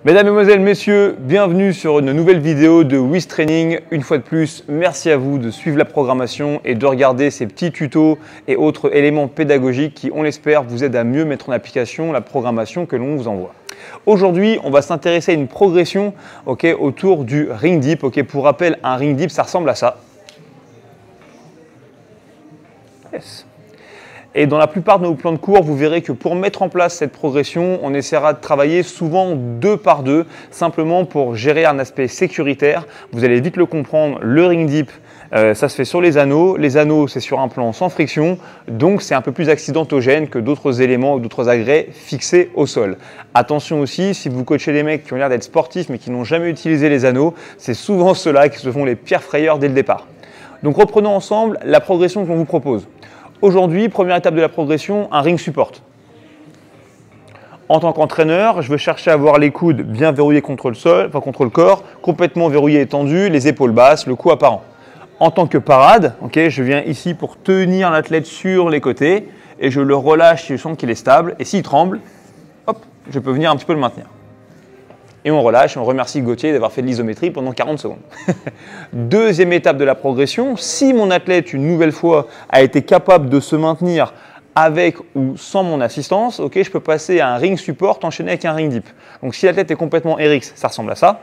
Mesdames, Mesdemoiselles, Messieurs, bienvenue sur une nouvelle vidéo de Wiz Training. Une fois de plus, merci à vous de suivre la programmation et de regarder ces petits tutos et autres éléments pédagogiques qui, on l'espère, vous aident à mieux mettre en application la programmation que l'on vous envoie. Aujourd'hui, on va s'intéresser à une progression autour du ring dip. Pour rappel, un ring dip, ça ressemble à ça. Yes. Et dans la plupart de nos plans de cours, vous verrez que pour mettre en place cette progression, on essaiera de travailler souvent 2 par 2, simplement pour gérer un aspect sécuritaire. Vous allez vite le comprendre, le ring dip, ça se fait sur les anneaux. Les anneaux, c'est sur un plan sans friction, donc c'est un peu plus accidentogène que d'autres éléments ou d'autres agrès fixés au sol. Attention aussi, si vous coachez des mecs qui ont l'air d'être sportifs mais qui n'ont jamais utilisé les anneaux, c'est souvent ceux-là qui se font les pires frayeurs dès le départ. Donc reprenons ensemble la progression que l'on vous propose. Aujourd'hui, première étape de la progression, un ring support. En tant qu'entraîneur, je veux chercher à avoir les coudes bien verrouillés contre le sol, contre le corps, complètement verrouillés et tendus, les épaules basses, le cou apparent. En tant que parade, je viens ici pour tenir l'athlète sur les côtés et je le relâche si je sens qu'il est stable. Et s'il tremble, hop, je peux venir un petit peu le maintenir. Et on relâche, on remercie Gauthier d'avoir fait de l'isométrie pendant 40 secondes. Deuxième étape de la progression, si mon athlète, une nouvelle fois, a été capable de se maintenir avec ou sans mon assistance, je peux passer à un ring support enchaîné avec un ring dip. Donc si l'athlète est complètement RX, ça ressemble à ça.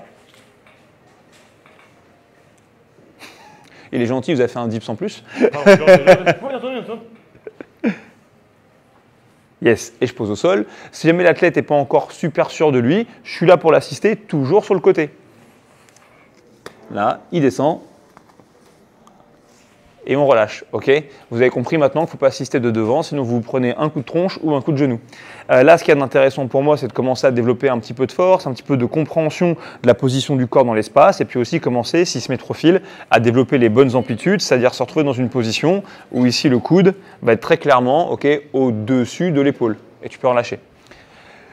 Il est gentil, vous avez fait un dip sans plus. Yes, et je pose au sol. Si jamais l'athlète n'est pas encore super sûr de lui, je suis là pour l'assister, toujours sur le côté. Là, il descend. Et on relâche. Vous avez compris maintenant qu'il ne faut pas assister de devant, sinon vous prenez un coup de tronche ou un coup de genou. Là, ce qui est intéressant pour moi, c'est de commencer à développer un petit peu de force, un petit peu de compréhension de la position du corps dans l'espace, et puis aussi commencer, s'il se met trop fil, à développer les bonnes amplitudes, c'est-à-dire se retrouver dans une position où ici le coude va être très clairement au-dessus de l'épaule, et tu peux relâcher.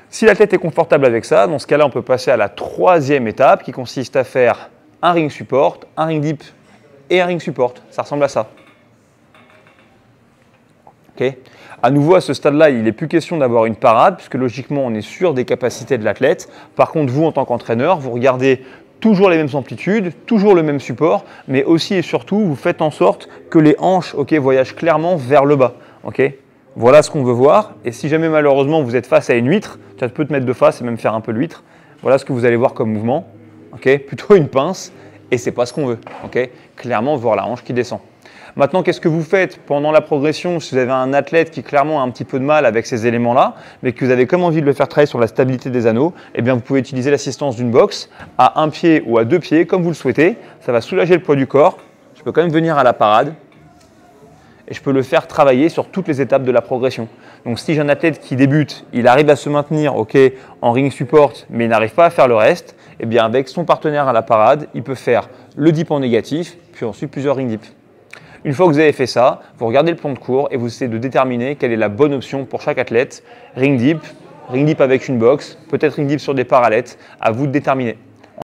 Si l'athlète est confortable avec ça, dans ce cas-là, on peut passer à la troisième étape qui consiste à faire un ring support, un ring dip et un ring support. Ça ressemble à ça. À nouveau, à ce stade-là, il n'est plus question d'avoir une parade, puisque logiquement, on est sûr des capacités de l'athlète. Par contre, vous, en tant qu'entraîneur, vous regardez toujours les mêmes amplitudes, toujours le même support, mais aussi et surtout, vous faites en sorte que les hanches voyagent clairement vers le bas. Voilà ce qu'on veut voir. Et si jamais, malheureusement, vous êtes face à une huître, ça peut te mettre de face et même faire un peu l'huître. Voilà ce que vous allez voir comme mouvement. Plutôt une pince. Et ce n'est pas ce qu'on veut. Clairement, voir la hanche qui descend. Maintenant, qu'est-ce que vous faites pendant la progression si vous avez un athlète qui clairement a un petit peu de mal avec ces éléments-là, mais que vous avez comme envie de le faire travailler sur la stabilité des anneaux? Eh bien, vous pouvez utiliser l'assistance d'une box à un pied ou à 2 pieds, comme vous le souhaitez. Ça va soulager le poids du corps. Je peux quand même venir à la parade et je peux le faire travailler sur toutes les étapes de la progression. Donc, si j'ai un athlète qui débute, il arrive à se maintenir en ring support, mais il n'arrive pas à faire le reste, eh bien, avec son partenaire à la parade, il peut faire le dip en négatif, puis ensuite plusieurs ring dips. Une fois que vous avez fait ça, vous regardez le plan de cours et vous essayez de déterminer quelle est la bonne option pour chaque athlète. Ring dip avec une box, peut-être ring dip sur des parallettes, à vous de déterminer.